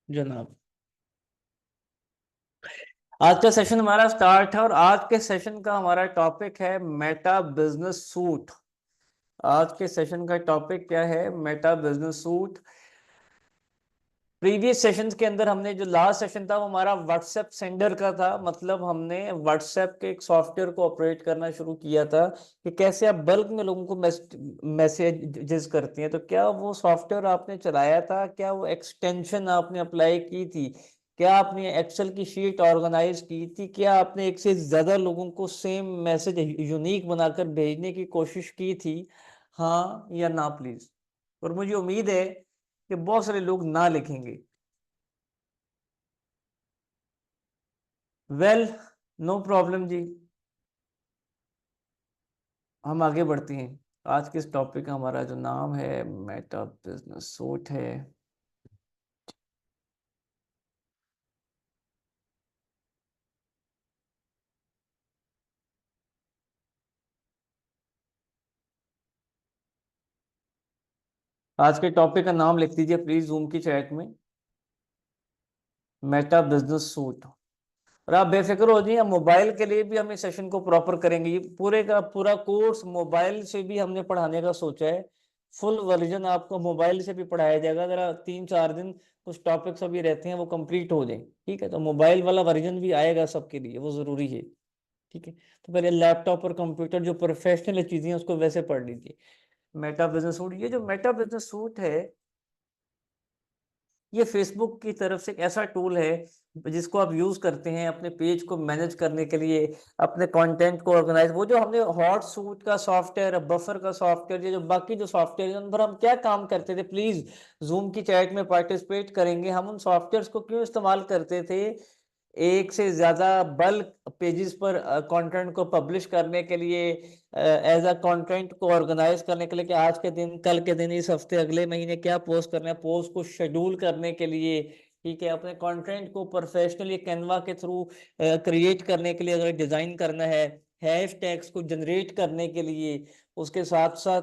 जनाब, आज का सेशन हमारा स्टार्ट है और आज के सेशन का हमारा टॉपिक है मेटा बिजनेस सूट। आज के सेशन का टॉपिक क्या है? Meta business suit. Previous sessions के अंदर हमने जो लास्ट सेशन था वो हमारा व्हाट्सएप सेंडर का था। मतलब हमने व्हाट्सएप के एक सॉफ्टवेयर को ऑपरेट करना शुरू किया था कि कैसे आप बल्क में लोगों को मैसेजेस करती हैं। तो क्या वो सॉफ्टवेयर आपने चलाया था? क्या वो एक्सटेंशन आपने अप्लाई की थी? क्या आपने एक्सेल की शीट ऑर्गेनाइज की थी? क्या आपने एक से ज्यादा लोगों को सेम मैसेज यूनिक बनाकर भेजने की कोशिश की थी? हाँ या ना प्लीज। और मुझे उम्मीद है कि बहुत सारे लोग ना लिखेंगे। वेल, नो प्रॉब्लम जी। हम आगे बढ़ते हैं। आज के इस टॉपिक का हमारा जो नाम है मेटा बिजनेस सूट है। आज के टॉपिक का नाम लिख दीजिए प्लीज जूम की चैट में, मेटा बिजनेस सूट। और आप बेफिक्र हो जाइए, मोबाइल के लिए भी हम इस सेशन को प्रॉपर करेंगे। ये पूरे का पूरा कोर्स मोबाइल से भी हमने पढ़ाने का सोचा है। फुल वर्जन आपको मोबाइल से भी पढ़ाया जाएगा। जरा 3-4 दिन कुछ टॉपिक्स अभी रहते हैं वो कंप्लीट हो जाए, ठीक है? तो मोबाइल वाला वर्जन भी आएगा सबके लिए, वो जरूरी है। ठीक है, तो पहले लैपटॉप और कंप्यूटर जो प्रोफेशनल चीजें हैं उसको वैसे पढ़ लीजिए। मेटा बिजनेस सूट, ये जो मेटा बिजनेस सूट है ये फेसबुक की तरफ से एक ऐसा टूल है जिसको आप यूज करते हैं अपने पेज को मैनेज करने के लिए, अपने कंटेंट को ऑर्गेनाइज। वो जो हमने हॉट सूट का सॉफ्टवेयर, बफर का सॉफ्टवेयर, ये जो बाकी जो सॉफ्टवेयर उन पर हम क्या काम करते थे, प्लीज जूम की चैट में पार्टिसिपेट करेंगे। हम उन सॉफ्टवेयर्स को क्यों इस्तेमाल करते थे? एक से ज्यादा बल्क पेजेस पर कंटेंट को पब्लिश करने के लिए, एज अ कंटेंट को ऑर्गेनाइज करने के लिए कि आज के दिन, कल के दिन, इस हफ्ते, अगले महीने क्या पोस्ट करना है, पोस्ट को शेड्यूल करने के लिए। ठीक है, अपने कंटेंट को प्रोफेशनली कैनवा के थ्रू क्रिएट करने के लिए अगर डिजाइन करना है, हैश टैग्स को जनरेट करने के लिए, उसके साथ साथ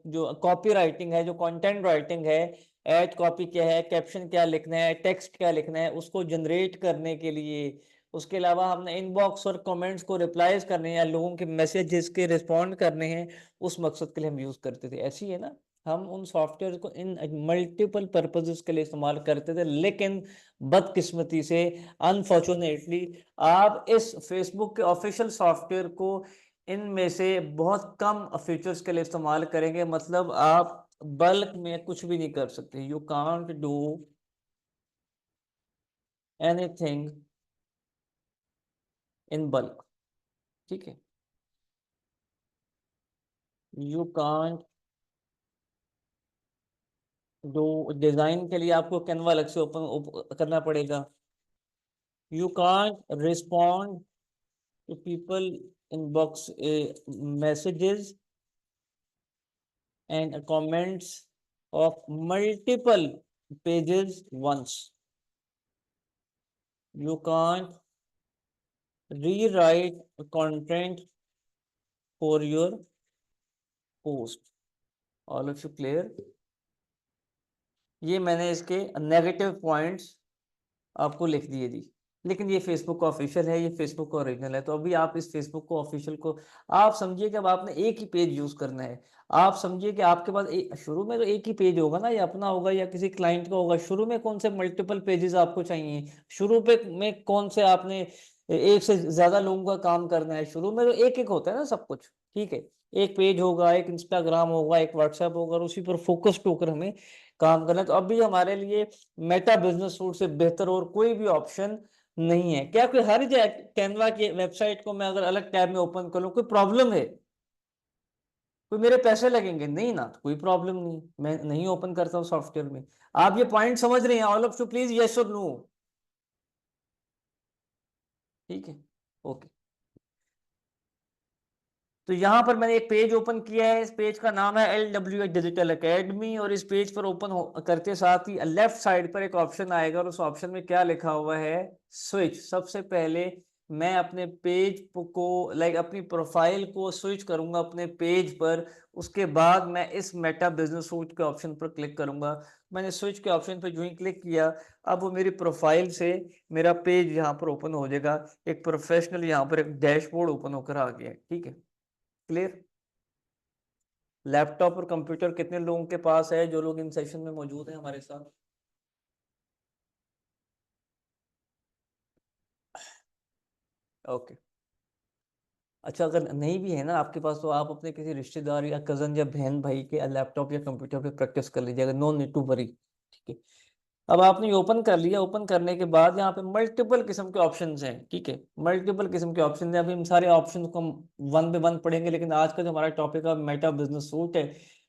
जो कॉपी राइटिंग है, जो कंटेंट राइटिंग है, एड कॉपी क्या है, कैप्शन क्या लिखना है, टेक्स्ट क्या लिखना है, उसको जनरेट करने के लिए। उसके अलावा हमने इनबॉक्स और कमेंट्स को रिप्लाईज करने हैं या लोगों के मैसेजेस के रिस्पॉन्ड करने हैं, उस मकसद के लिए हम यूज करते थे। ऐसी है ना, हम उन सॉफ्टवेयर को इन मल्टीपल पर्पसेस के लिए इस्तेमाल करते थे। लेकिन बदकिस्मती से, अनफॉर्चुनेटली, आप इस फेसबुक के ऑफिशियल सॉफ्टवेयर को इनमें से बहुत कम फीचर्स के लिए इस्तेमाल करेंगे। मतलब आप बल्क में कुछ भी नहीं कर सकते। You can't do anything in bulk. ठीक है, यू कांट डू। डिजाइन के लिए आपको कैनवा अलग से ओपन करना पड़ेगा। You can't respond to people inbox messages and comments of multiple pages once. You can't rewrite content for your post. All of you clear? ये मैंने इसके नेगेटिव पॉइंट्स आपको लिख दिए जी। लेकिन ये फेसबुक का ऑफिशियल है, ये फेसबुक का ओरिजिनल है। तो अभी आप इस फेसबुक को ऑफिशियल को आप समझिए कि अब आपने एक ही पेज यूज करना है। आप समझिए कि आपके पास शुरू में तो एक ही पेज होगा ना, या अपना होगा या किसी क्लाइंट का होगा। शुरू में कौन से मल्टीपल पेजेस आपको चाहिए? शुरू पे में कौन से आपने एक से ज्यादा लोगों का काम करना है? शुरू में तो एक एक होता है ना सब कुछ। ठीक है, एक पेज होगा, एक इंस्टाग्राम होगा, एक व्हाट्सएप होगा, और उसी पर फोकस्ड होकर हमें काम करना है। तो अभी हमारे लिए मेटा बिजनेस सूट से बेहतर और कोई भी ऑप्शन नहीं है। क्या कोई हर्ज है कैनवा की वेबसाइट को मैं अगर अलग टैब में ओपन कर लूं? कोई प्रॉब्लम है? कोई मेरे पैसे लगेंगे? नहीं ना, तो कोई प्रॉब्लम नहीं, मैं नहीं ओपन करता हूँ सॉफ्टवेयर में। आप ये पॉइंट समझ रहे हैं? All of you please yes और नो। ठीक है, ओके। तो यहाँ पर मैंने एक पेज ओपन किया है। इस पेज का नाम है LWH डिजिटल एकेडमी। और इस पेज पर ओपन करते साथ ही लेफ्ट साइड पर एक ऑप्शन आएगा, और उस ऑप्शन में क्या लिखा हुआ है? स्विच। सबसे पहले मैं अपने पेज को, लाइक अपनी प्रोफाइल को स्विच करूंगा अपने पेज पर। उसके बाद मैं इस मेटा बिजनेस सूट के ऑप्शन पर क्लिक करूंगा। मैंने स्विच के ऑप्शन पे जो ही क्लिक किया, अब वो मेरी प्रोफाइल से मेरा पेज यहाँ पर ओपन हो जाएगा, एक प्रोफेशनल यहाँ पर एक डैशबोर्ड ओपन होकर आ गया है। ठीक है, क्लियर। लैपटॉप और कंप्यूटर कितने लोगों के पास है, जो लोग इन सेशन में मौजूद हैं हमारे साथ? ओके, अच्छा, अगर नहीं भी है ना आपके पास, तो आप अपने किसी रिश्तेदार या कजन या बहन भाई के लैपटॉप या कंप्यूटर पे प्रैक्टिस कर लीजिएगा, नो नीड टू वरी। ठीक है, अब आपने ये ओपन कर लिया, ओपन करने के बाद यहाँ पे मल्टीपल किस्म के ऑप्शंस हैं। ठीक है, मल्टीपल किस्म के ऑप्शन हैं। अभी हम सारे ऑप्शन को हम वन पे वन पढ़ेंगे, लेकिन आज का जो हमारा टॉपिक है मेटा बिजनेस सूट है।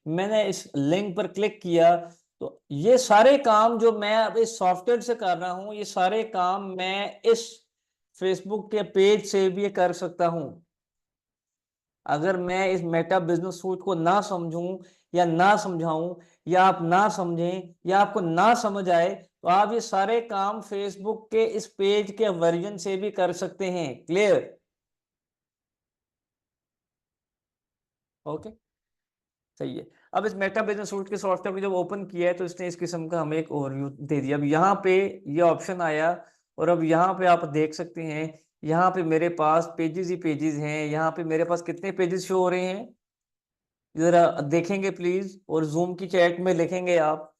मैंने इस लिंक पर क्लिक किया, तो ये सारे काम जो मैं अब इस सॉफ्टवेयर से कर रहा हूँ, ये सारे काम मैं इस फेसबुक के पेज से भी कर सकता हूँ। अगर मैं इस मेटा बिजनेस सूट को ना समझूं या ना समझाऊं, या आप ना समझें या आपको ना समझ आए, तो आप ये सारे काम फेसबुक के इस पेज के वर्जन से भी कर सकते हैं। क्लियर? ओके, सही है। अब इस मेटा बिजनेस सूट के सॉफ्टवेयर को जब ओपन किया है, तो इसने इस किस्म का हमें एक ओवरव्यू दे दिया। अब यहाँ पे ये ऑप्शन आया, और अब यहाँ पे आप देख सकते हैं, यहाँ पे मेरे पास पेजेस ही पेजेस हैं। यहाँ पे मेरे पास कितने पेजेस शो हो रहे हैं, जरा देखेंगे प्लीज, और जूम की चैट में लिखेंगे आप।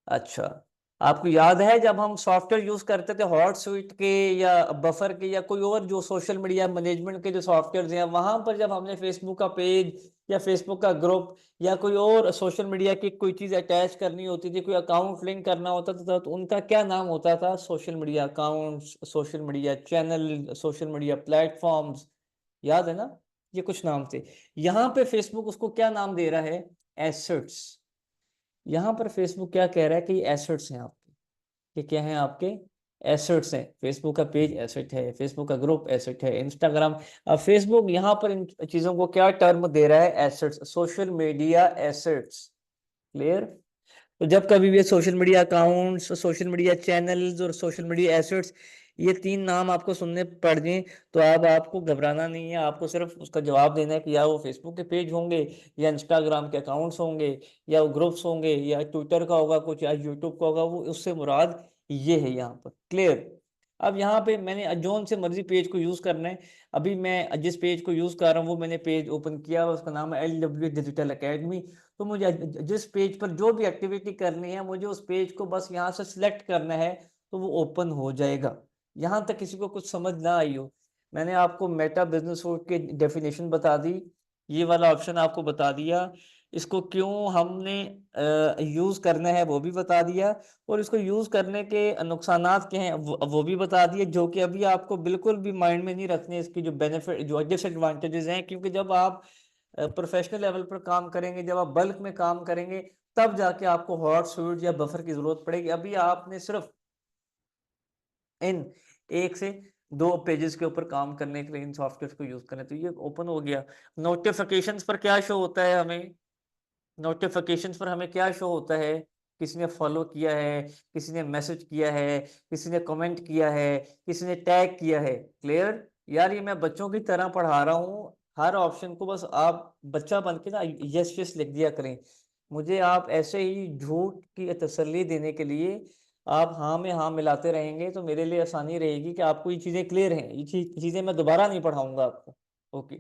अच्छा, आपको याद है जब हम सॉफ्टवेयर यूज करते थे हॉट सुइट के या बफर के या कोई और जो सोशल मीडिया मैनेजमेंट के जो सॉफ्टवेयर हैं, वहां पर जब हमने फेसबुक का पेज या फेसबुक का ग्रुप या कोई और सोशल मीडिया की कोई चीज अटैच करनी होती थी, कोई अकाउंट लिंक करना होता था, तो उनका क्या नाम होता था? Social media accounts, social media channel, social media platforms. याद है ना? ये कुछ नाम थे। यहाँ पे फेसबुक उसको क्या नाम दे रहा है? एसेट्स। यहाँ पर फेसबुक क्या कह रहा है कि एसेट्स हैं आपके। ये क्या है आपके? एसेट्स हैं। फेसबुक का पेज एसेट है, फेसबुक का ग्रुप एसेट है, इंस्टाग्राम। अब फेसबुक यहाँ पर इन चीजों को क्या टर्म दे रहा है? Assets, social media assets. Clear? तो जब कभी भी social media accounts, social media channels और सोशल मीडिया एसेट्स, ये तीन नाम आपको सुनने पड़ जाएं, तो अब आपको घबराना नहीं है। आपको सिर्फ उसका जवाब देना है कि या वो फेसबुक के पेज होंगे, या इंस्टाग्राम के अकाउंट्स होंगे, या वो ग्रुप्स होंगे, या ट्विटर का होगा कुछ, या यूट्यूब का होगा, वो उससे मुराद ये है यहाँ पर। क्लियर? अब यहाँ पे मैंने जोन से मर्जी पेज को यूज करना है। अभी मैं जिस पेज को यूज कर रहा हूँ वो मैंने पेज ओपन किया, उसका नाम है LW डिजिटल एकेडमी। तो मुझे जिस पेज पर जो भी एक्टिविटी करनी है, मुझे उस पेज को बस यहाँ से सिलेक्ट करना है, तो वो ओपन हो जाएगा। यहाँ तक किसी को कुछ समझ ना आई हो? मैंने आपको मेटा बिजनेस सूट की डेफिनेशन बता दी, ये वाला ऑप्शन आपको बता दिया, इसको क्यों हमने यूज करना है वो भी बता दिया, और इसको यूज करने के नुकसानात क्या हैं वो भी बता दिए, जो कि अभी आपको बिल्कुल भी माइंड में नहीं रखने, इसकी जो बेनिफिट जो डिसएडवांटेजेस हैं। क्योंकि जब आप प्रोफेशनल लेवल पर काम करेंगे, जब आप बल्क में काम करेंगे, तब जाके आपको हॉट स्यूट या बफर की जरूरत पड़ेगी। अभी आपने सिर्फ इन एक से दो पेजेस के ऊपर काम करने के लिए इन सॉफ्टवेयर को यूज करें, तो ये ओपन हो गया। नोटिफिकेशंस पर क्या शो होता है हमें? नोटिफिकेशंस पर हमें क्या शो होता है? किसी ने फॉलो किया है, किसी ने मैसेज किया है, किसी ने कमेंट किया है, किसी ने टैग किया है। क्लियर? यार ये मैं बच्चों की तरह पढ़ा रहा हूँ, हर ऑप्शन को बस आप बच्चा बन के ना यस यस लिख दिया करें। मुझे आप ऐसे ही झूठ की तसल्ली देने के लिए आप हाँ में हाँ मिलाते रहेंगे, तो मेरे लिए आसानी रहेगी कि आपको ये चीजें क्लियर हैं। ये चीजें मैं दोबारा नहीं पढ़ाऊंगा आपको। ओके,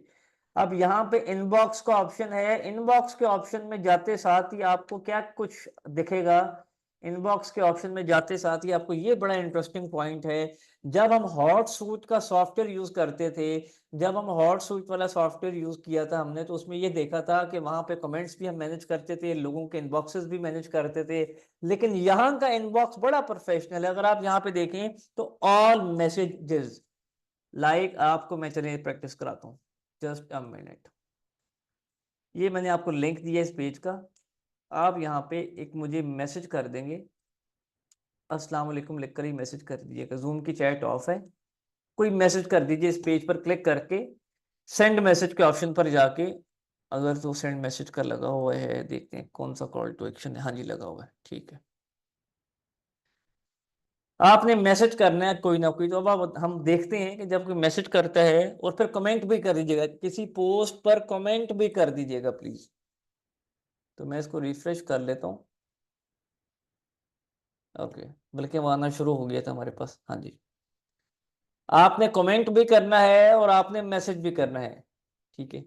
अब यहाँ पे इनबॉक्स का ऑप्शन है। इनबॉक्स के ऑप्शन में जाते साथ ही आपको क्या कुछ दिखेगा? इनबॉक्स के ऑप्शन में जाते साथ ही आपको ये बड़ा इंटरेस्टिंग पॉइंट है। जब हम हॉट सूट का सॉफ्टवेयर यूज करते थे, जब हम हॉट सूट वाला सॉफ्टवेयर यूज किया था हमने, तो उसमें ये देखा था कि वहां पे कमेंट्स भी हम मैनेज करते थे, लोगों के इनबॉक्सेस भी मैनेज करते थे। लेकिन यहाँ का इनबॉक्स बड़ा प्रोफेशनल है। अगर आप यहाँ पे देखें तो ऑल मैसेजेस, लाइक आपको मैं चलिए प्रैक्टिस कराता हूँ, जस्ट अ मिनट। ये मैंने आपको लिंक दिया इस पेज का, आप यहाँ पे एक मुझे मैसेज कर देंगे, अस्सलाम वालेकुम लिखकर ही मैसेज कर दीजिएगा। जूम की चैट ऑफ है, कोई मैसेज कर दीजिए इस पेज पर क्लिक करके, सेंड मैसेज के ऑप्शन पर जाके। अगर तो सेंड मैसेज का लगा हुआ है, देखते हैं कौन सा कॉल टू एक्शन है। हाँ जी, लगा हुआ है, ठीक है। आपने मैसेज करना है कोई ना कोई, तो अब हम देखते हैं कि जब कोई मैसेज करता है, और फिर कमेंट भी कर दीजिएगा, किसी पोस्ट पर कमेंट भी कर दीजिएगा प्लीज। तो मैं इसको रिफ्रेश कर लेता हूँ। ओके, बल्कि वो आना शुरू हो गया था हमारे पास। हाँ जी, आपने कमेंट भी करना है और आपने मैसेज भी करना है, ठीक है।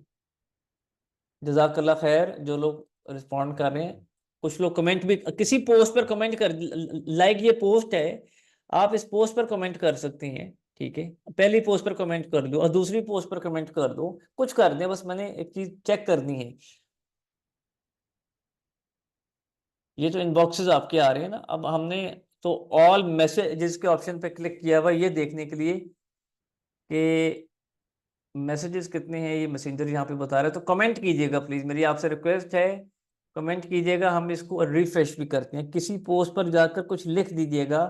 जजाकल्ला खैर जो लोग रिस्पॉन्ड कर रहे हैं। कुछ लोग कमेंट भी, किसी पोस्ट पर कमेंट कर, लाइक ये पोस्ट है, आप इस पोस्ट पर कमेंट कर सकते हैं, ठीक है। पहली पोस्ट पर कमेंट कर दो और दूसरी पोस्ट पर कमेंट कर दो, कुछ कर दें, बस मैंने एक चीज चेक करनी है। ये जो इनबॉक्सेस आपके आ रहे हैं ना, अब हमने तो ऑल मैसेजेस के ऑप्शन पे क्लिक किया हुआ ये देखने के लिए कि मैसेजेस कितने हैं, ये मैसेंजर यहाँ पे बता रहे हैं। तो कमेंट कीजिएगा प्लीज, मेरी आपसे रिक्वेस्ट है, कमेंट कीजिएगा। हम इसको रिफ्रेश भी करते हैं, किसी पोस्ट पर जाकर कुछ लिख दीजिएगा,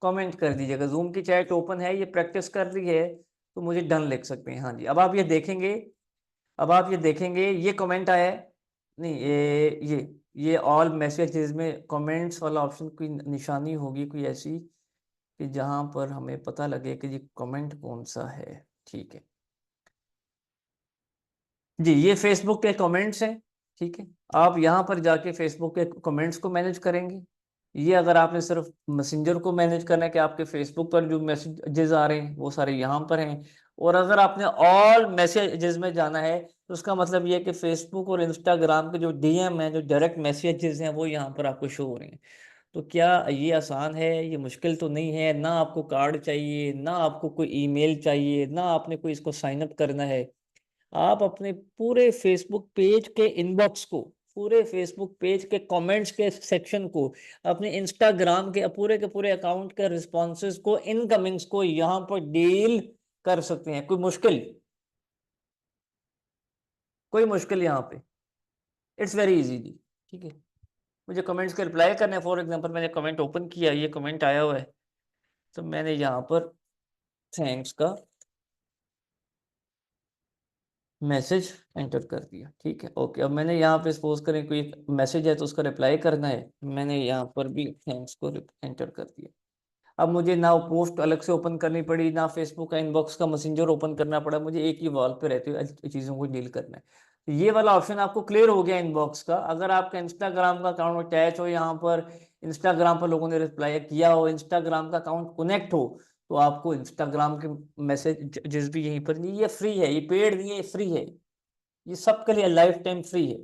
कमेंट कर दीजिएगा। जूम की चैट ओपन है, ये प्रैक्टिस कर रही है, तो मुझे डन लिख सकते हैं। हाँ जी, अब आप ये देखेंगे, अब आप ये देखेंगे ये कमेंट आया है, नहीं ये ऑल मैसेजेस में कमेंट्स वाला ऑप्शन कोई निशानी होगी कोई ऐसी कि जहां पर हमें पता लगे कि ये कमेंट कौन सा है, ठीक है जी। ये फेसबुक के कमेंट्स हैं, ठीक है। आप यहाँ पर जाके फेसबुक के कमेंट्स को मैनेज करेंगे। ये अगर आपने सिर्फ मैसेंजर को मैनेज करना है कि आपके फेसबुक पर जो मैसेजेस आ रहे हैं वो सारे यहाँ पर हैं, और अगर आपने ऑल मैसेजेस में जाना है तो उसका मतलब ये है कि फेसबुक और इंस्टाग्राम के जो डीएम हैं, जो डायरेक्ट मैसेजेस हैं, वो यहाँ पर आपको शो हो रहे हैं। तो क्या ये आसान है? ये मुश्किल तो नहीं है ना। आपको कार्ड चाहिए ना, आपको कोई ईमेल चाहिए ना, आपने कोई इसको साइन अप करना है। आप अपने पूरे फेसबुक पेज के इनबॉक्स को, पूरे फेसबुक पेज के कमेंट्स के सेक्शन को, अपने इंस्टाग्राम के पूरे अकाउंट के रिस्पॉन्सेज को, इनकमिंग्स को यहाँ पर डील कर सकते हैं। कोई मुश्किल यहाँ पे, इट्स वेरी इजी जी, ठीक है। मुझे कमेंट्स के रिप्लाई करने हैं। फॉर एग्जांपल मैंने कमेंट ओपन किया, ये कमेंट आया हुआ है, तो मैंने यहाँ पर थैंक्स का मैसेज एंटर कर दिया, ठीक है। ओके, अब मैंने यहाँ पे सपोज करें कोई मैसेज है तो उसका रिप्लाई करना है, मैंने यहाँ पर भी थैंक्स को एंटर कर दिया। अब मुझे ना पोस्ट अलग से ओपन करनी पड़ी, ना फेसबुक का इनबॉक्स का मैसेंजर ओपन करना पड़ा, मुझे एक ही वॉल पे रहते हुए चीज़ों को डील करना है। तो ये वाला ऑप्शन आपको क्लियर हो गया इनबॉक्स का। अगर आपका इंस्टाग्राम का अकाउंट अटैच हो, यहाँ पर इंस्टाग्राम पर लोगों ने रिप्लाई किया हो, इंस्टाग्राम का अकाउंट कनेक्ट हो, तो आपको इंस्टाग्राम के मैसेज जिस भी यहीं पर, ये फ्री है, ये पेड नहीं है, ये फ्री है, ये सबके लिए लाइफ टाइम फ्री है।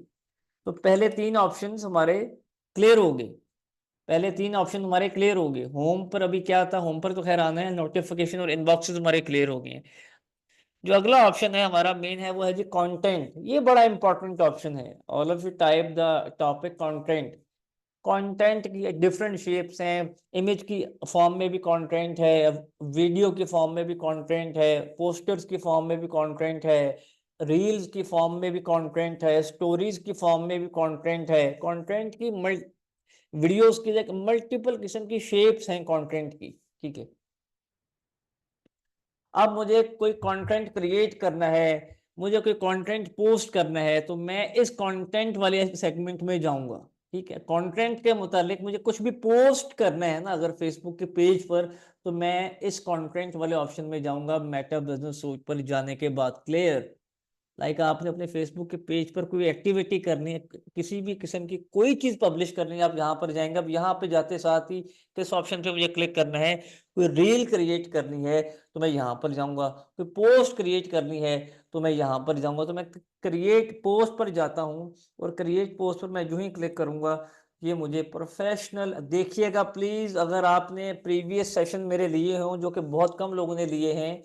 तो पहले तीन ऑप्शंस हमारे क्लियर हो गए, पहले तीन ऑप्शन हमारे क्लियर हो गए। होम पर अभी क्या था, होम पर तो खैर आना है, नोटिफिकेशन और इनबॉक्सेस हमारे क्लियर हो गए हैं। जो अगला ऑप्शन है हमारा मेन है, वो है जी कंटेंट। ये बड़ा इंपॉर्टेंट ऑप्शन है। All of you type the topic content. Content की डिफरेंट शेप्स हैं, इमेज की फॉर्म में भी कंटेंट है, वीडियो की फॉर्म में भी कंटेंट है, पोस्टर्स की फॉर्म में भी कंटेंट है, रील्स की फॉर्म में भी कंटेंट है, स्टोरीज की फॉर्म में भी कंटेंट है। कंटेंट की वीडियोस की मल्टीपल किस्म की शेप्स हैं कंटेंट की, ठीक है। अब मुझे कोई कंटेंट क्रिएट करना है, मुझे कोई कंटेंट पोस्ट करना है, तो मैं इस कंटेंट वाले सेगमेंट में जाऊंगा, ठीक है। कंटेंट के मुतालिक मुझे कुछ भी पोस्ट करना है ना अगर फेसबुक के पेज पर, तो मैं इस कंटेंट वाले ऑप्शन में जाऊंगा मेटा बिजनेस सूट पर जाने के बाद। क्लियर? लाइक आपने अपने फेसबुक के पेज पर कोई एक्टिविटी करनी है, किसी भी किस्म की कोई चीज पब्लिश करनी है, आप यहाँ पर जाएंगे। अब यहाँ पे जाते साथ ही किस ऑप्शन पे मुझे क्लिक करना है? कोई रील क्रिएट करनी है तो मैं यहाँ पर जाऊंगा, कोई पोस्ट क्रिएट करनी है तो मैं यहाँ पर जाऊंगा। तो मैं क्रिएट पोस्ट पर जाता हूँ, और क्रिएट पोस्ट पर मैं जो ही क्लिक करूंगा, ये मुझे प्रोफेशनल, देखिएगा प्लीज, अगर आपने प्रीवियस सेशन मेरे लिए हों, जो कि बहुत कम लोगों ने लिए हैं,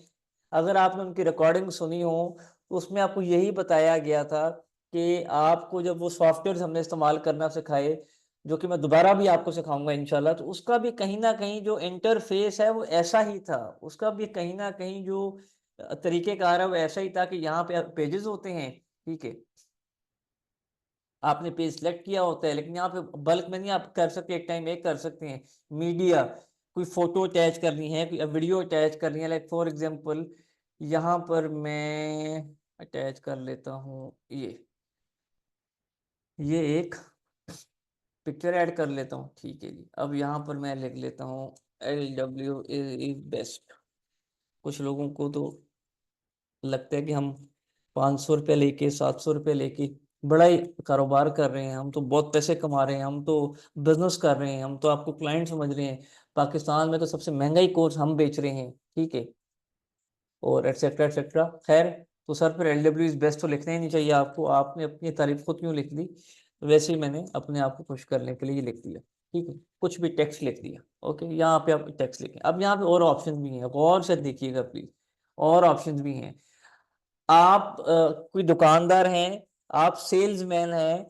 अगर आपने उनकी रिकॉर्डिंग सुनी हो, तो उसमें आपको यही बताया गया था कि आपको जब वो सॉफ्टवेयर हमने इस्तेमाल करना सिखाए, जो कि मैं दोबारा भी आपको सिखाऊंगा इंशाल्लाह, तो उसका भी कहीं ना कहीं जो इंटरफेस है वो ऐसा ही था। उसका भी कहीं ना कहीं जो तरीकेकार है वो ऐसा ही था कि यहाँ पे पेजेस होते हैं, ठीक है, आपने पेज सेलेक्ट किया होता है, लेकिन यहाँ पे बल्क में नहीं आप कर सकते, एक टाइम एक कर सकते हैं। मीडिया, कोई फोटो अटैच करनी है, कोई वीडियो अटैच करनी है, लाइक फॉर एग्जांपल यहाँ पर मैं अटैच कर लेता हूँ ये एक पिक्चर ऐड कर लेता हूँ, ठीक है जी। अब यहाँ पर मैं लिख लेता हूँ LW इज बेस्ट। कुछ लोगों को तो लगता है कि हम 500 रुपये लेके, 700 रुपये लेके बड़ा ही कारोबार कर रहे हैं, हम तो बहुत पैसे कमा रहे हैं, हम तो बिजनेस कर रहे हैं, हम तो आपको क्लाइंट समझ रहे हैं, पाकिस्तान में तो सबसे महंगा ही कोर्स हम बेच रहे हैं, ठीक है, और एटसेट्रा एटसेट्रा। खैर, तो सर फिर LW इज बेस्ट तो लिखना ही नहीं चाहिए आपको, आपने अपनी तारीफ खुद क्यों लिख दी? वैसे ही मैंने अपने आप को खुश करने के लिए ये लिख दिया, ठीक है, कुछ भी टेक्स्ट लिख दिया। ओके, यहाँ पे आप टेक्स्ट लिखें। अब यहाँ पे और ऑप्शन भी हैं, गौर से देखिएगा प्लीज, और ऑप्शन भी हैं। आप कोई दुकानदार हैं, आप सेल्समैन हैं,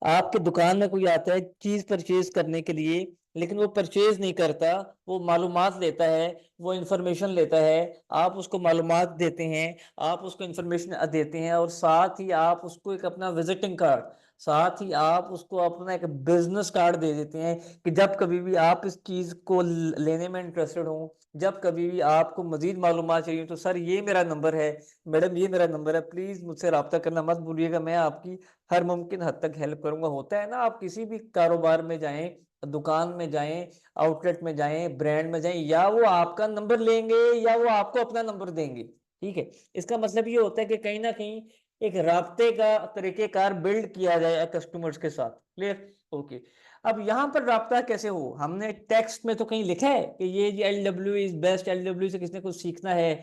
आपके दुकान में कोई आता है चीज परचेज करने के लिए, लेकिन वो परचेज नहीं करता, वो मालूमात लेता है, वो इंफॉर्मेशन लेता है, आप उसको मालूमात देते हैं, आप उसको इंफॉर्मेशन देते हैं, और साथ ही आप उसको एक अपना विजिटिंग कार्ड, साथ ही आप उसको अपना एक बिजनेस कार्ड दे देते हैं कि जब कभी भी आप इस चीज को लेने में इंटरेस्टेड हो, जब कभी भी आपको मजीद मालूमात चाहिए, तो सर ये मेरा नंबर है, मैडम ये मेरा नंबर है, प्लीज मुझसे रब्ता करना मत भूलिएगा, मैं आपकी हर मुमकिन हद तक हेल्प करूंगा। होता है ना, आप किसी भी कारोबार में जाएं, दुकान में जाएं, आउटलेट में जाएं, ब्रांड में जाएं, या वो आपका नंबर लेंगे या वो आपको अपना नंबर देंगे, ठीक है। इसका मतलब ये होता है कि कहीं ना कहीं एक राब्ते का तरीकेकार बिल्ड किया जाए कस्टमर्स के साथ। क्लियर? ओके। अब यहाँ पर राब्ता कैसे हो, हमने टेक्स्ट में तो कहीं लिखा है कि ये LW इज बेस्ट, LW से किसने कुछ सीखना है,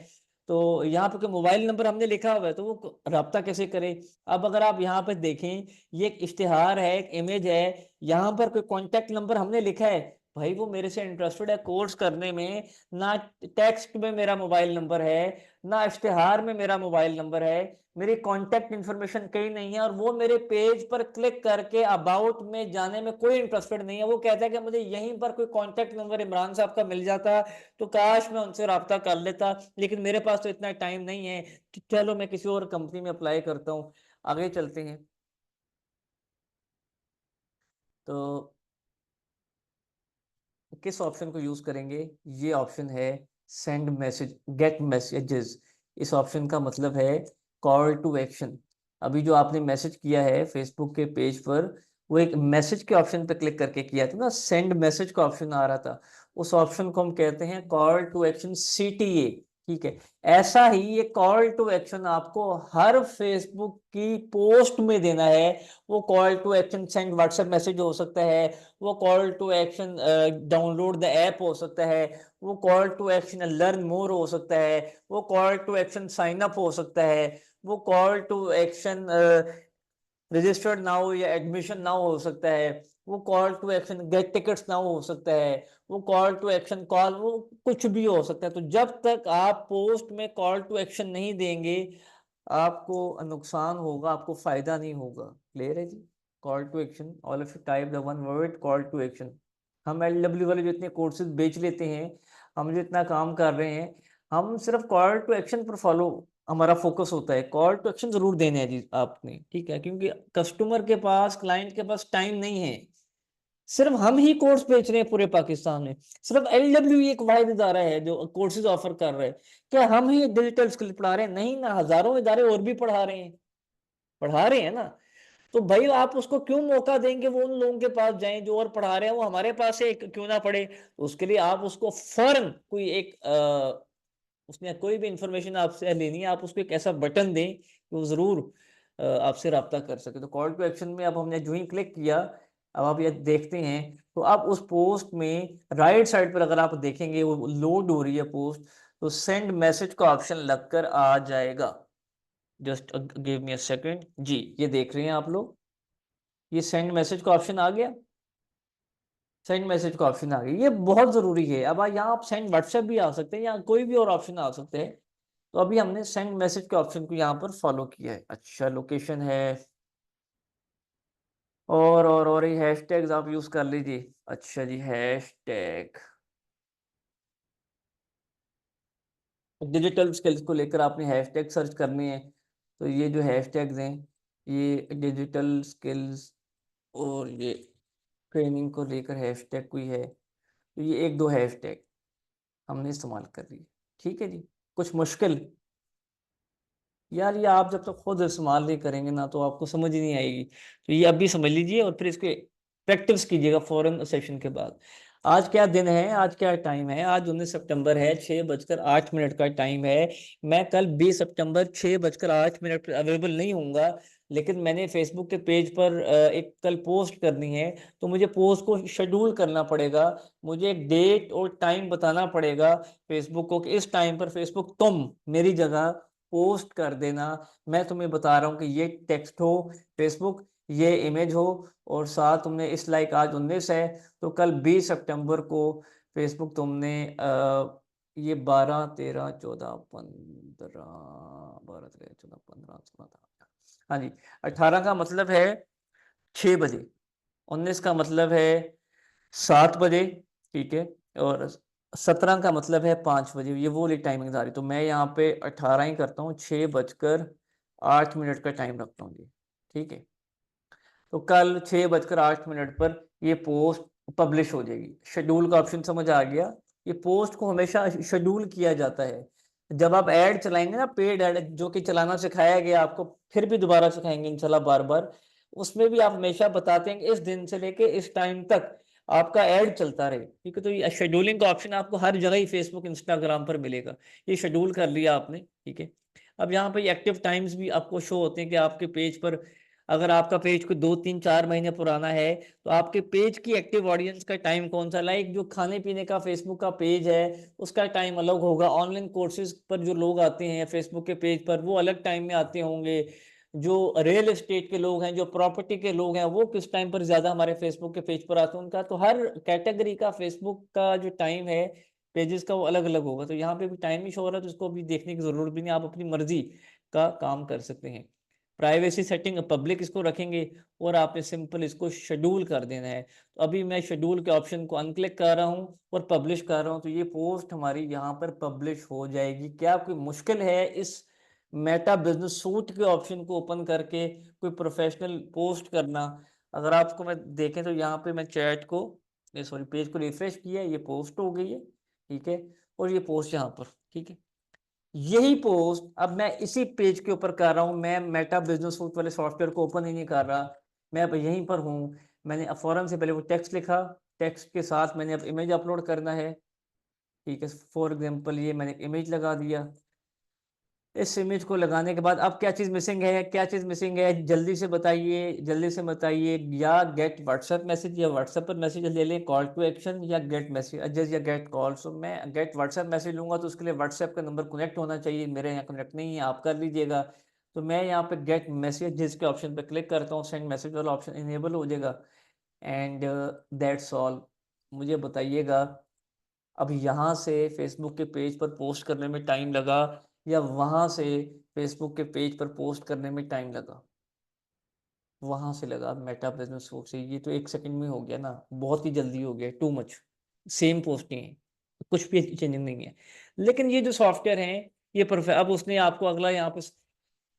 तो यहाँ पे कोई मोबाइल नंबर हमने लिखा हुआ है, तो वो राब्ता कैसे करे? अब अगर आप यहाँ पे देखें, ये एक इश्तिहार है, एक इमेज है, यहाँ पर कोई कॉन्टेक्ट नंबर हमने लिखा है, भाई वो मेरे से इंटरेस्टेड है कोर्स करने में, ना टेक्स्ट में मेरा मोबाइल नंबर है, ना इश्तिहार में मेरा मोबाइल नंबर है, मेरी कॉन्टेक्ट इन्फॉर्मेशन कहीं नहीं है, और वो मेरे पेज पर क्लिक करके अबाउट में जाने में कोई इंटरेस्टेड नहीं है। वो कहता है कि मुझे यहीं पर कोई कॉन्टेक्ट नंबर इमरान साहब का मिल जाता तो काश मैं उनसे रब्ता कर लेता, लेकिन मेरे पास तो इतना टाइम नहीं है, चलो मैं किसी और कंपनी में अप्लाई करता हूँ। आगे चलते हैं। तो किस ऑप्शन को यूज करेंगे? ये ऑप्शन है सेंड मैसेज, गेट मैसेजेस। इस ऑप्शन का मतलब है कॉल टू एक्शन। अभी जो आपने मैसेज किया है फेसबुक के पेज पर, वो एक मैसेज के ऑप्शन पे क्लिक करके किया था ना, सेंड मैसेज का ऑप्शन आ रहा था, उस ऑप्शन को हम कहते हैं कॉल टू एक्शन, CTA, ठीक है। ऐसा ही ये कॉल टू एक्शन आपको हर फेसबुक की पोस्ट में देना है। वो call to action send WhatsApp message हो सकता है, वो call to action download the app हो सकता है, वो call to action learn more हो सकता है, वो call to action sign up हो सकता है, वो call to action registered now या एडमिशन नाउ हो सकता है, वो call to action get tickets now हो सकता है, वो कॉल टू एक्शन कॉल, वो कुछ भी हो सकता है। तो जब तक आप पोस्ट में कॉल टू एक्शन नहीं देंगे, आपको नुकसान होगा, आपको फायदा नहीं होगा। क्लियर है जी? Call to action, all of you type the one word call to action. हम LW वाले जो इतने कोर्सेज बेच लेते हैं, हम जो इतना काम कर रहे हैं, हम सिर्फ कॉल टू एक्शन पर फॉलो, हमारा फोकस होता है, कॉल टू एक्शन जरूर देने हैं जी आपने, ठीक है, क्योंकि कस्टमर के पास, क्लाइंट के पास टाइम नहीं है। सिर्फ हम ही कोर्स बेच रहे हैं पूरे पाकिस्तान में, सिर्फ LW एक वाहिद इदारा है जो कोर्सेज ऑफर कर रहे हैं। क्या हम ही डिजिटल स्किल पढ़ा रहे हैं? नहीं ना, हजारों इदारे और भी पढ़ा रहे हैं, पढ़ा रहे हैं ना। तो भाई आप उसको क्यों मौका देंगे वो उन लोगों के पास जाएं जो और पढ़ा रहे हैं, वो हमारे पास से क्यों ना पढ़े? तो उसके लिए आप उसको फौरन कोई एक उसने कोई भी इंफॉर्मेशन आपसे लेनी है, आप उसको एक ऐसा बटन दें कि वो जरूर आपसे रब्ता कर सके। तो कॉल टू एक्शन में अब हमने जो ही क्लिक किया, अब आप ये देखते हैं, तो अब उस पोस्ट में राइट साइड पर अगर आप देखेंगे वो लोड हो रही है पोस्ट, तो सेंड मैसेज का ऑप्शन लगकर आ जाएगा। Just give me a second जी, ये देख रहे हैं आप लोग, ये सेंड मैसेज का ऑप्शन आ गया, सेंड मैसेज का ऑप्शन आ गया, ये बहुत जरूरी है। अब यहाँ आप सेंड व्हाट्सएप भी आ सकते हैं, या कोई भी और ऑप्शन आ सकते हैं। तो अभी हमने सेंड मैसेज के ऑप्शन को यहाँ पर फॉलो किया है। अच्छा, लोकेशन है, और ये हैशटैग्स आप यूज कर लीजिए। अच्छा जी, हैशटैग डिजिटल स्किल्स को लेकर आपने हैशटैग सर्च करने हैं, तो ये जो हैशटैग्स हैं, ये डिजिटल स्किल्स और ये ट्रेनिंग को लेकर हैशटैग कोई है, तो ये एक दो हैशटैग हमने इस्तेमाल कर लिए, ठीक है जी। कुछ मुश्किल? यार ये आप जब तक खुद इस्तेमाल नहीं करेंगे ना, तो आपको समझ ही नहीं आएगी। तो ये अभी समझ लीजिए और फिर इसके प्रैक्टिस कीजिएगा फौरन सेशन के बाद। आज क्या दिन है, आज क्या टाइम है? आज 19 सितंबर है, 6:08 का टाइम है। मैं कल 20 सितंबर 6:08 पर अवेलेबल नहीं होऊंगा। लेकिन मैंने फेसबुक के पेज पर एक कल पोस्ट करनी है, तो मुझे पोस्ट को शेड्यूल करना पड़ेगा, मुझे एक डेट और टाइम बताना पड़ेगा फेसबुक को कि इस टाइम पर फेसबुक तुम मेरी जगह पोस्ट कर देना। मैं तुम्हें बता रहा हूँ कि ये टेक्स्ट हो फेसबुक, ये इमेज हो, और साथ तुमने इस लाइक आज 19 है, तो कल 20 सितंबर को फेसबुक तुमने ये 12 13 14 15 12 13 14 15 16, हाँ जी, 18 का मतलब है 6 बजे, 19 का मतलब है 7 बजे, ठीक है, और 17 का मतलब है 5 बजे। ये वो वाली टाइमिंग आ रही, तो मैं यहाँ पे 18 ही करता हूँ, 6:08 का टाइम रखता हूँ जी, ठीक है। तो कल 6:08 पर ये पोस्ट पब्लिश हो जाएगी। शेड्यूल का ऑप्शन समझ आ गया। ये पोस्ट को हमेशा शेड्यूल किया जाता है। जब आप ऐड चलाएंगे ना, पेड ऐड जो कि चलाना सिखाया गया आपको, फिर भी दोबारा सिखाएंगे इंशाल्लाह बार बार, उसमें भी आप हमेशा बताते हैं कि इस दिन से लेके इस टाइम तक आपका ऐड चलता रहे, ठीक है। तो ये शेड्यूलिंग का ऑप्शन आपको हर जगह ही फेसबुक इंस्टाग्राम पर मिलेगा। ये शेड्यूल कर लिया आपने, ठीक है। अब यहाँ पे एक्टिव टाइम्स भी आपको शो होते हैं कि आपके पेज पर, अगर आपका पेज कोई 2 3 4 महीने पुराना है, तो आपके पेज की एक्टिव ऑडियंस का टाइम कौन सा, लाइक जो खाने पीने का फेसबुक का पेज है उसका टाइम अलग होगा, ऑनलाइन कोर्सेज पर जो लोग आते हैं फेसबुक के पेज पर वो अलग टाइम में आते होंगे, जो रियल एस्टेट के लोग हैं, जो प्रॉपर्टी के लोग हैं, वो किस टाइम पर ज्यादा हमारे फेसबुक के पेज पर आते हैं उनका, तो हर कैटेगरी का फेसबुक का जो टाइम है पेजेस का वो अलग अलग होगा। तो यहाँ पे भी टाइम ही शो हो रहा है, तो इसको भी देखने की जरूरत भी नहीं, आप अपनी मर्जी का काम कर सकते हैं। प्राइवेसी सेटिंग पब्लिक इसको रखेंगे, और आपने सिंपल इसको शेड्यूल कर देना है। तो अभी मैं शेड्यूल के ऑप्शन को अनक्लिक कर रहा हूँ और पब्लिश कर रहा हूँ, तो ये पोस्ट हमारी यहाँ पर पब्लिश हो जाएगी। क्या कोई मुश्किल है इस मेटा बिजनेस सूट के ऑप्शन को ओपन करके कोई प्रोफेशनल पोस्ट करना? अगर आपको मैं देखें तो यहाँ पे मैं चैट को, सॉरी, पेज को रिफ्रेश किया, ये पोस्ट हो गई है, ठीक है, और ये पोस्ट यहाँ पर, ठीक है। यही पोस्ट अब मैं इसी पेज के ऊपर कर रहा हूं, मैं मेटा बिजनेस सूट वाले सॉफ्टवेयर को ओपन ही नहीं कर रहा, मैं अब यहीं पर हूं। मैंने अब फौरन से पहले वो टेक्स्ट लिखा, टेक्स्ट के साथ मैंने अब इमेज अपलोड करना है, ठीक है। फॉर एग्जांपल ये मैंने इमेज लगा दिया। इस इमेज को लगाने के बाद अब क्या चीज़ मिसिंग है, क्या चीज़ मिसिंग है, जल्दी से बताइए, जल्दी से बताइए। या गेट व्हाट्सएप मैसेज, या व्हाट्सएप पर मैसेज ले लें, कॉल टू एक्शन, या गेट मैसेज या गेट कॉल। सो मैं गेट व्हाट्सएप मैसेज लूंगा, तो उसके लिए व्हाट्सएप का नंबर कनेक्ट होना चाहिए, मेरे यहाँ कनेक्ट नहीं है, आप कर लीजिएगा। तो मैं यहाँ पे गेट मैसेज के ऑप्शन पर क्लिक करता हूँ, सेंड मैसेज वाला ऑप्शन इनेबल हो जाएगा, एंड दैट्स ऑल। मुझे बताइएगा, अब यहाँ से फेसबुक के पेज पर पोस्ट करने में टाइम लगा, या वहां से फेसबुक के पेज पर पोस्ट करने में टाइम लगा? वहां से लगा मेटा बिजनेस सूट से। ये तो 1 सेकंड में हो गया ना, बहुत ही जल्दी हो गया, टू मच। सेम पोस्टिंग है, कुछ भी चेंजिंग नहीं है। लेकिन ये जो सॉफ्टवेयर है, ये परफेक्ट, अब उसने आपको अगला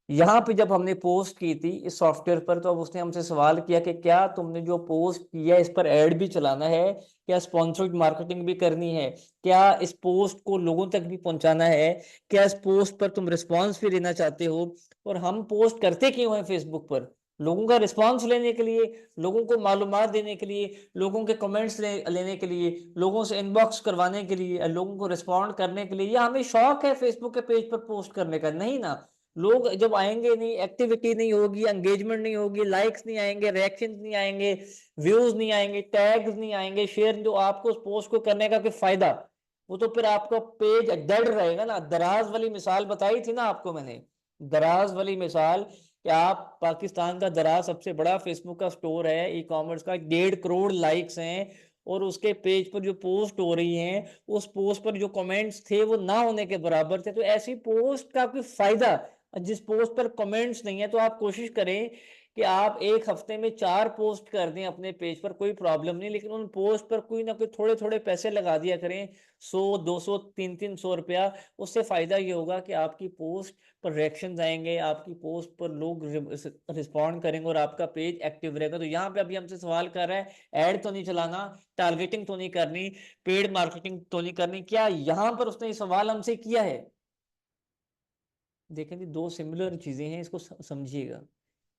यहाँ पे जब हमने पोस्ट की थी इस सॉफ्टवेयर पर, तो अब उसने हमसे सवाल किया कि क्या तुमने जो पोस्ट किया इस पर ऐड भी चलाना है, क्या स्पॉन्सर्ड मार्केटिंग भी करनी है, क्या इस पोस्ट को लोगों तक भी पहुंचाना है, क्या इस पोस्ट पर तुम रिस्पॉन्स भी लेना चाहते हो? और हम पोस्ट करते क्यों हैं फेसबुक पर? लोगों का रिस्पॉन्स लेने के लिए, लोगों को मालूमात देने के लिए, लोगों के कमेंट्स लेने के लिए, लोगों से इनबॉक्स करवाने के लिए, लोगों को रिस्पॉन्ड करने के लिए, या हमें शौक है फेसबुक के पेज पर पोस्ट करने का? नहीं ना। लोग जब आएंगे नहीं, एक्टिविटी नहीं होगी, एंगेजमेंट नहीं होगी, लाइक्स नहीं आएंगे, रिएक्शंस नहीं आएंगे, व्यूज नहीं आएंगे, टैग्स नहीं आएंगे, शेयर, जो आपको उस पोस्ट को करने का कोई फायदा, वो तो फिर आपका पेज डेड रहेगा ना। दराज वाली मिसाल बताई थी ना आपको मैंने, दराज वाली मिसाल, कि आप, पाकिस्तान का दराज सबसे बड़ा फेसबुक का स्टोर है ई कॉमर्स का, 1.5 करोड़ लाइक्स हैं, और उसके पेज पर जो पोस्ट हो रही हैं, उस पोस्ट पर जो कमेंट्स थे वो ना होने के बराबर थे। तो ऐसी पोस्ट का कोई फायदा, जिस पोस्ट पर कमेंट्स नहीं है, तो आप कोशिश करें कि आप एक हफ्ते में 4 पोस्ट कर दें अपने पेज पर, कोई प्रॉब्लम नहीं, लेकिन उन पोस्ट पर कोई ना कोई थोड़े थोड़े पैसे लगा दिया करें, 100 200 300 रुपया। उससे फायदा ये होगा कि आपकी पोस्ट पर रिएक्शन आएंगे, आपकी पोस्ट पर लोग रिस्पॉन्ड करेंगे, और आपका पेज एक्टिव रहेगा। तो यहाँ पे अभी हमसे सवाल कर रहा है, ऐड तो नहीं चलाना, टारगेटिंग तो नहीं करनी, पेड मार्केटिंग तो नहीं करनी, क्या यहाँ पर उसने सवाल हमसे किया है? देखें जी, दो सिमिलर चीजें हैं, इसको समझिएगा।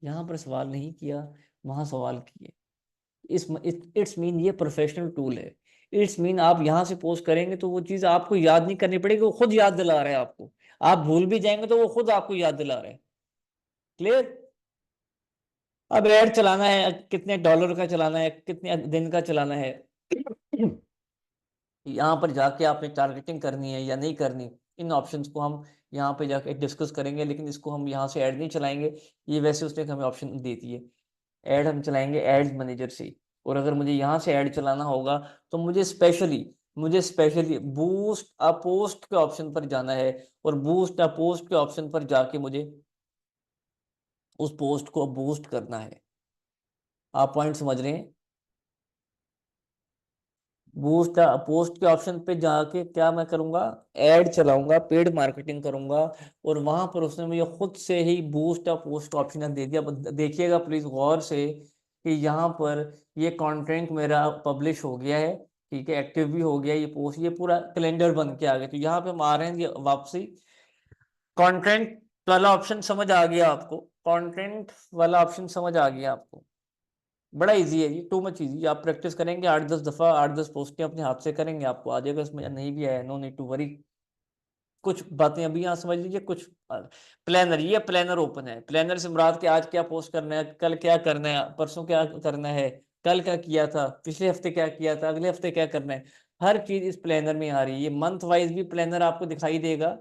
यहाँ पर सवाल नहीं किया, वहां सवाल किए। इट्स मीन ये प्रोफेशनल टूल है। इट्स मीन आप यहाँ से पोस्ट करेंगे तो वो चीज आपको याद नहीं करनी पड़ेगी, वो खुद याद दिला रहा है आपको। आप भूल भी जाएंगे तो वो खुद आपको याद दिला रहा है। क्लियर? अब ऐड चलाना है, कितने डॉलर का चलाना है, कितने दिन का चलाना है, यहाँ पर जाके आपने टारगेटिंग करनी है या नहीं करनी, इन ऑप्शंस को हम यहाँ पे जाके डिस्कस करेंगे, लेकिन इसको हम यहाँ से ऐड नहीं चलाएंगे। ये वैसे उसने हमें ऑप्शन दे दिए, ऐड हम चलाएंगे एड्स मैनेजर से। और अगर मुझे यहाँ से ऐड चलाना होगा तो मुझे स्पेशली बूस्ट अ पोस्ट के ऑप्शन पर जाना है, और बूस्ट अ पोस्ट के ऑप्शन पर जाके मुझे उस पोस्ट को बूस्ट करना है। आप पॉइंट समझ रहे हैं? बूस्ट पोस्ट के ऑप्शन पे जाके क्या मैं करूंगा, ऐड चलाऊंगा, पेड मार्केटिंग करूंगा, और वहां पर उसने मुझे खुद से ही बूस्ट पोस्ट ऑप्शन दे दिया। देखिएगा प्लीज गौर से कि यहाँ पर ये कंटेंट मेरा पब्लिश हो गया है, ठीक है, एक्टिव भी हो गया ये पोस्ट, ये पूरा कैलेंडर बन के आ गया। तो यहाँ पे हम आ रहे हैं वापसी, कंटेंट वाला ऑप्शन समझ आ गया आपको? कंटेंट वाला ऑप्शन समझ आ गया आपको? बड़ा इजी है ये, टू मच इजी। आप प्रैक्टिस करेंगे 8-10 दफा, 8-10 पोस्टें अपने हाथ से करेंगे, आपको आ जाएगा। इसमें नहीं भी आया, नो नीड टू वरी। कुछ बातें अभी यहाँ समझ लीजिए। कुछ प्लानर, ये प्लानर ओपन है, प्लानर से मुराद के आज क्या पोस्ट करना है, कल क्या करना है, परसों क्या करना है, कल क्या किया था, पिछले हफ्ते क्या किया था, अगले हफ्ते क्या करना है, हर चीज इस प्लानर में आ रही है। ये मंथ वाइज भी प्लानर आपको दिखाई देगा,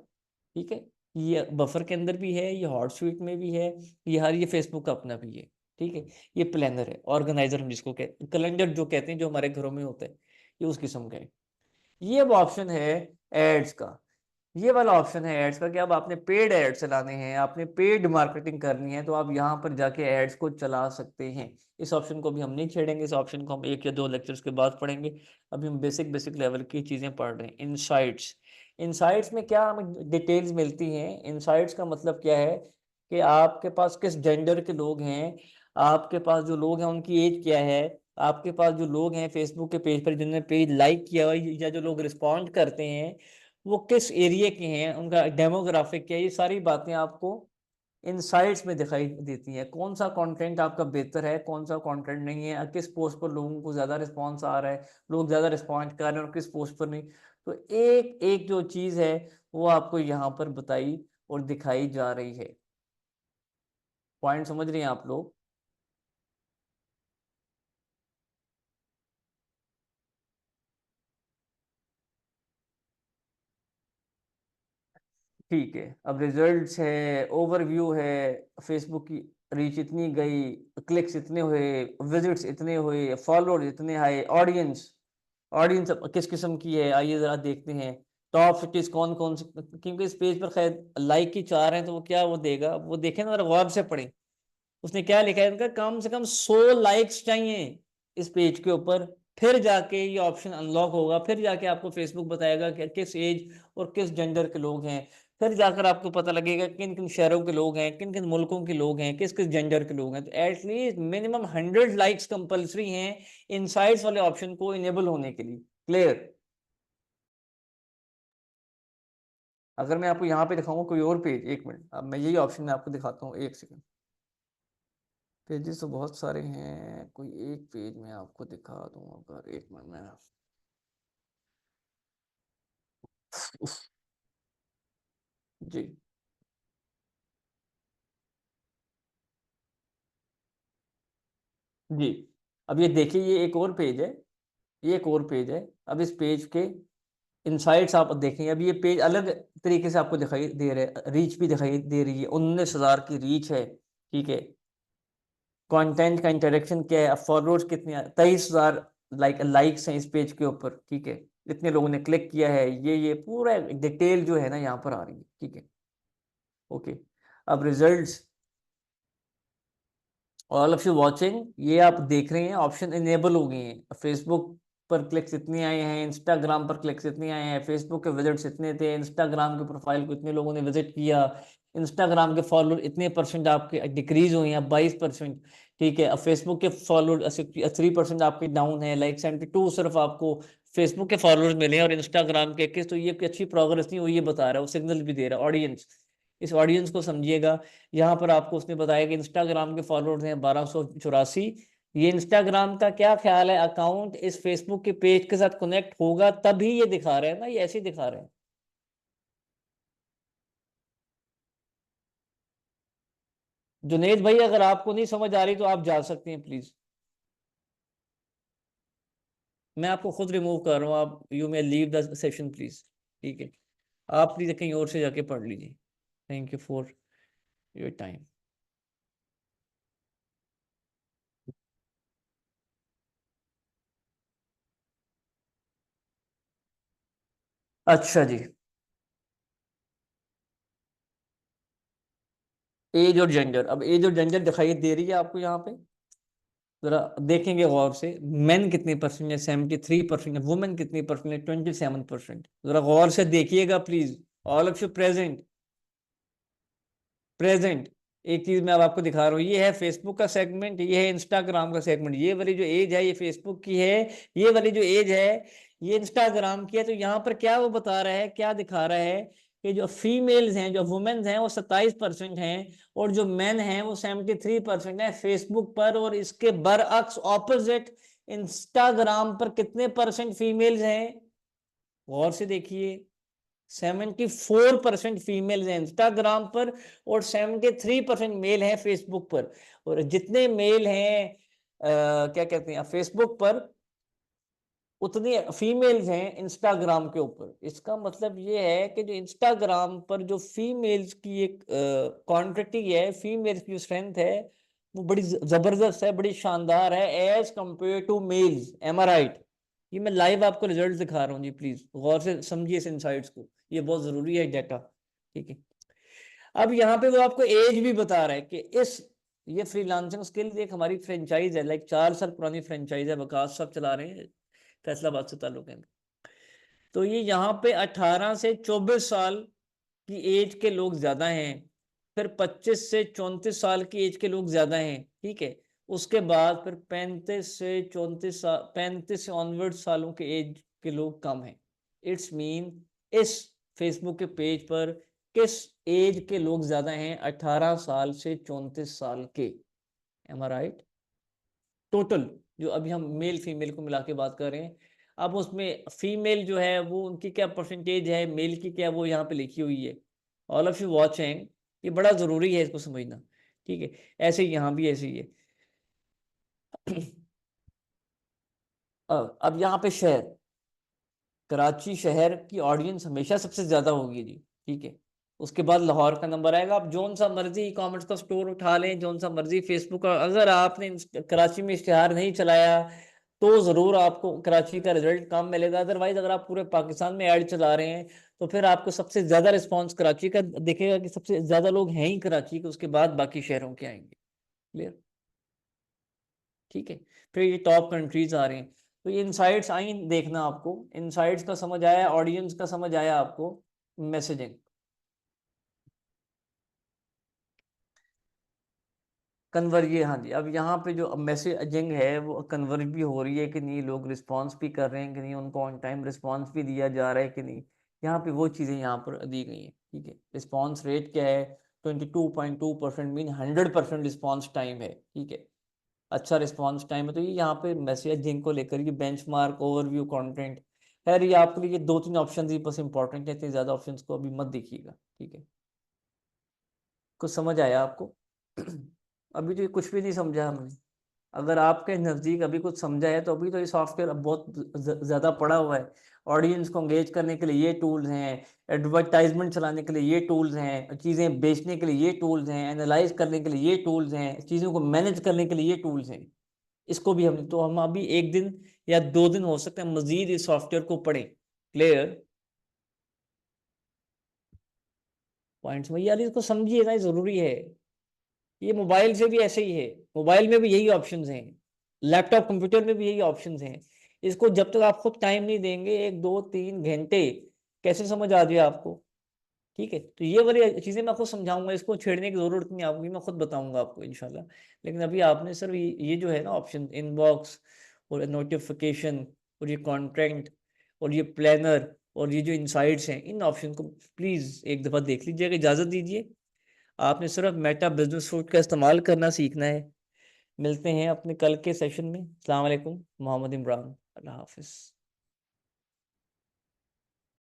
ठीक है। ये बफर के अंदर भी है, ये हॉट स्वीट में भी है, ये फेसबुक का अपना भी है, ठीक है। ये प्लानर है, ऑर्गेनाइजर हम जिसको कहते हैं, कैलेंडर जो कहते हैं, जो हमारे घरों में होता है, ये उस किस्म का है। ये अब ऑप्शन है एड्स का। ये वाला ऑप्शन है एड्स का कि अब आपने पेड एड चलाने हैं, आपने पेड मार्केटिंग करनी है, तो आप यहाँ पर जाके एड्स को चला सकते हैं। इस ऑप्शन को भी हम नहीं छेड़ेंगे, इस ऑप्शन को हम 1 या 2 लेक्चर्स के बाद पढ़ेंगे। अभी हम बेसिक बेसिक लेवल की चीज़ें पढ़ रहे हैं। इनसाइट्स, इनसाइट्स में क्या हमें डिटेल्स मिलती हैं? इनसाइट्स का मतलब क्या है कि आपके पास किस जेंडर के लोग हैं, आपके पास जो लोग हैं उनकी एज क्या है, आपके पास जो लोग हैं फेसबुक के पेज पर जिन्होंने पेज लाइक किया हुआ है, या जो लोग रिस्पॉन्ड करते हैं वो किस एरिया के हैं, उनका डेमोग्राफिक क्या है, ये सारी बातें आपको इनसाइट्स में दिखाई देती हैं। कौन सा कंटेंट आपका बेहतर है, कौन सा कंटेंट नहीं है, किस पोस्ट पर लोगों को ज़्यादा रिस्पॉन्स आ रहा है, लोग ज़्यादा रिस्पॉन्ड कर रहे हैं, और किस पोस्ट पर नहीं। तो एक एक जो चीज़ है वो आपको यहाँ पर बताई और दिखाई जा रही है। पॉइंट समझ रहे हैं आप लोग? ठीक है, अब रिजल्ट्स है, ओवरव्यू है, फेसबुक की रीच इतनी गई, क्लिक्स इतने हुए, विजिट्स इतने हुए, फॉलोअर्स इतने आए, ऑडियंस, ऑडियंस किस किस्म की है, आइए जरा देखते हैं। टॉप सिटीज कौन कौन सी, क्योंकि इस पेज पर खैर लाइक ही 4 हैं, तो वो क्या वो देगा, वो देखें ना, गौर से पढ़े। उसने क्या लिखा है, उनका कम से कम 100 लाइक्स चाहिए इस पेज के ऊपर, फिर जाके ये ऑप्शन अनलॉक होगा, फिर जाके आपको फेसबुक बताएगा कि किस एज और किस जेंडर के लोग हैं, फिर जाकर आपको पता लगेगा किन किन शहरों के लोग हैं, किन किन मुल्कों के लोग हैं, किस किस जेंडर के लोग हैं। तो एटलीस्ट मिनिमम 100 लाइक्स कंपलसरी हैं इनसाइट्स वाले ऑप्शन को इनेबल होने के लिए। क्लियर? अगर मैं आपको यहाँ पे दिखाऊंगा कोई और पेज, एक मिनट, अब मैं यही ऑप्शन में आपको दिखाता हूँ, एक सेकंड। पेजेस तो बहुत सारे हैं, कोई एक पेज में आपको दिखा दूं अगर, एक मिनट में। उफ, जी जी। अब ये देखिए, ये एक और पेज है, ये एक और पेज है। अब इस पेज के इनसाइट्स आप देखेंगे, अब ये पेज अलग तरीके से आपको दिखाई दे रहा है, रीच भी दिखाई दे रही है, 19,000 की रीच है, ठीक है। कंटेंट का इंटरेक्शन क्या है, फॉलोअर्स कितने हैं, 23,000 लाइक्स हैं इस पेज के ऊपर, ठीक है। इतने लोगों ने क्लिक किया है, ये पूरा डिटेल जो है ना यहाँ पर आ रही है, ठीक है। ओके, अब results, all of you watching, ये आप देख रहे हैं ऑप्शन इनेबल हो गए हैं। फेसबुक पर क्लिक्स इतने आए हैं, इंस्टाग्राम पर क्लिक्स इतने आए हैं, फेसबुक के विजिट्स इतने थे, इंस्टाग्राम के प्रोफाइल को इतने लोगों ने विजिट किया, इंस्टाग्राम के फॉलोअर इतने परसेंट आपके डिक्रीज हुए हैं, 22%, ठीक है। अब फेसबुक के फॉलोअर 3% आपके डाउन है, लाइक 72 सिर्फ आपको फेसबुक के फॉलोअर्स मिले हैं, और इंस्टाग्राम के 21। तो ये कोई अच्छी प्रोग्रेस नहीं हुई, ये बता रहा है, वो सिग्नल भी दे रहा है ऑडियंस। इस ऑडियंस को समझिएगा। यहाँ पर आपको उसने बताया कि इंस्टाग्राम के फॉलोअर्स हैं 1284। ये इंस्टाग्राम का क्या ख्याल है, अकाउंट इस फेसबुक के पेज के साथ कनेक्ट होगा तभी ये दिखा रहे हैं ना, ये ऐसे ही दिखा रहे हैं। जुनेद भाई अगर आपको नहीं समझ आ रही तो आप जा सकते हैं प्लीज। मैं आपको खुद रिमूव कर रहा हूँ, आप you may leave the session please. ठीक है, आप प्लीज कहीं और से जाके पढ़ लीजिए। Thank you for your time. अच्छा जी, एज और जेंडर, अब एज और जेंडर दिखाई दे रही है आपको यहाँ पे? जरा देखेंगे गौर से, मेन कितनी परसेंट है? 73% है। वुमेन कितनी परसेंट है? 27%। जरा गौर से देखिएगा please. All of you present, present. एक चीज मैं अब आपको दिखा रहा हूँ, ये है फेसबुक का सेगमेंट, ये है इंस्टाग्राम का सेगमेंट। ये वाली जो एज है ये फेसबुक की है, ये वाली जो एज है ये इंस्टाग्राम की है। तो यहाँ पर क्या वो बता रहा है, क्या दिखा रहा है कि जो फीमेल्स हैं, जो वुमेन्स हैं वो 27% हैं, और जो मेन हैं वो 73% है फेसबुक पर। और इसके बरअक्स ऑपोजिट इंस्टाग्राम पर कितने परसेंट फीमेल्स हैं? गौर से देखिए, 74% फीमेल हैं इंस्टाग्राम पर, और 73% मेल हैं फेसबुक पर। और जितने मेल हैं क्या कहते हैं फेसबुक पर, उतनी फीमेल्स हैं इंस्टाग्राम के ऊपर। इसका मतलब ये है कि जो इंस्टाग्राम पर जो फीमेल्स की एक क्वांटिटी है, फीमेल्स की स्ट्रेंथ है, वो बड़ी जबरदस्त है, बड़ी शानदार है as compared to males. Am I right? ये मैं लाइव आपको रिजल्ट दिखा रहा हूँ जी, प्लीज गौर से समझिए इस इंसाइट्स को, ये बहुत जरूरी है डाटा। ठीक है, अब यहाँ पे वो आपको एज भी बता रहा है कि इस, ये फ्रीलांसिंग स्किल्स एक हमारी फ्रेंचाइज है, लाइक 4 साल पुरानी फ्रेंचाइज है, वकास साहब चला रहे हैं, फैसलाबाद से ताल्लुक है। तो ये यहाँ पे 18 से 24 साल की एज के लोग ज्यादा हैं, फिर 25 से 34 साल की एज के लोग ज्यादा हैं। ठीक है, उसके बाद फिर 35 से ऑनवर्ड सालों के एज के लोग कम हैं। इट्स मीन इस फेसबुक के पेज पर किस एज के लोग ज्यादा हैं? 18 साल से 34 साल के। M I right? टोटल जो अभी हम मेल फीमेल को मिला के बात कर रहे हैं, अब उसमें फीमेल जो है वो उनकी क्या परसेंटेज है, मेल की क्या, वो यहाँ पे लिखी हुई है। ऑल ऑफ यू वॉचिंग, ये बड़ा जरूरी है इसको समझना। ठीक है, ऐसे ही यहाँ भी ऐसे ही है। अब यहाँ पे शहर, कराची शहर की ऑडियंस हमेशा सबसे ज्यादा होगी जी। ठीक है, उसके बाद लाहौर का नंबर आएगा। आप जोन सा मर्जी ई कॉमर्स का स्टोर उठा लें, जोन सा मर्जी फेसबुक का, अगर आपने कराची में इश्तेहार नहीं चलाया तो जरूर आपको कराची का रिजल्ट कम मिलेगा। अदरवाइज अगर आप पूरे पाकिस्तान में ऐड चला रहे हैं तो फिर आपको सबसे ज्यादा रिस्पॉन्स कराची का दिखेगा कि सबसे ज्यादा लोग हैं ही कराची के, उसके बाद बाकी शहरों के आएंगे। क्लियर? ठीक है, फिर ये टॉप कंट्रीज आ रहे हैं। तो ये इनसाइट्स आई देखना, आपको इनसाइट्स का समझ आया, ऑडियंस का समझ आया आपको, मैसेजिंग कन्वर्ट, ये हाँ जी। अब यहाँ पे जो मैसेजिंग है वो कन्वर्ट भी हो रही है कि नहीं, लोग रिस्पॉन्स भी कर रहे हैं कि नहीं, उनको ऑन टाइम रिस्पॉन्स भी दिया जा रहा है कि नहीं, यहाँ पे वो चीज़ें यहाँ पर दी गई हैं। ठीक है, रिस्पॉन्स रेट क्या है? 22.2%, मीन 100% रिस्पॉन्स टाइम है। ठीक है, अच्छा रिस्पॉन्स टाइम है। तो ये यहाँ पे मैसेजिंग को लेकर ये बेंचमार्क, ओवरव्यू, कंटेंट, खैर ये आपके लिए 2-3 ऑप्शन ही बस इंपॉर्टेंट है, इतने ज़्यादा ऑप्शन को अभी मत देखिएगा। ठीक है, कुछ समझ आया आपको? अभी तो ये कुछ भी नहीं समझा हमने। अगर आपके नज़दीक अभी कुछ समझा है तो अभी तो ये सॉफ्टवेयर अब बहुत ज़्यादा पड़ा हुआ है। ऑडियंस को एंगेज करने के लिए ये टूल्स हैं, एडवर्टाइजमेंट चलाने के लिए ये टूल्स हैं, चीज़ें बेचने के लिए ये टूल्स हैं, एनालाइज करने के लिए ये टूल्स हैं, चीज़ों को मैनेज करने के लिए ये टूल्स हैं। इसको भी हम, तो हम अभी 1 दिन या 2 दिन हो सकते हैं मजीद इस सॉफ्टवेयर को पढ़ें। क्लियर? पॉइंट्स में यार इसको समझिए ना, ये जरूरी है। ये मोबाइल से भी ऐसे ही है, मोबाइल में भी यही ऑप्शंस हैं, लैपटॉप कंप्यूटर में भी यही ऑप्शंस हैं। इसको जब तक आप खुद टाइम नहीं देंगे 1-2-3 घंटे, कैसे समझ आ जाए आपको? ठीक है, तो ये वाली चीजें मैं खुद समझाऊंगा, इसको छेड़ने की जरूरत नहीं आपकी, मैं खुद बताऊंगा आपको इंशाल्लाह। लेकिन अभी आपने सिर्फ ये जो है ना ऑप्शन, इनबॉक्स और नोटिफिकेशन और ये कॉन्टेंट और ये प्लानर और ये जो इनसाइट्स हैं, इन ऑप्शन को प्लीज एक दफा देख लीजिएगा, इजाजत दीजिए। आपने सिर्फ मेटा बिजनेस सूट का इस्तेमाल करना सीखना है। मिलते हैं अपने कल के सेशन में। अस्सलाम वालेकुम, मोहम्मद इमरान, अल्लाह हाफिज़।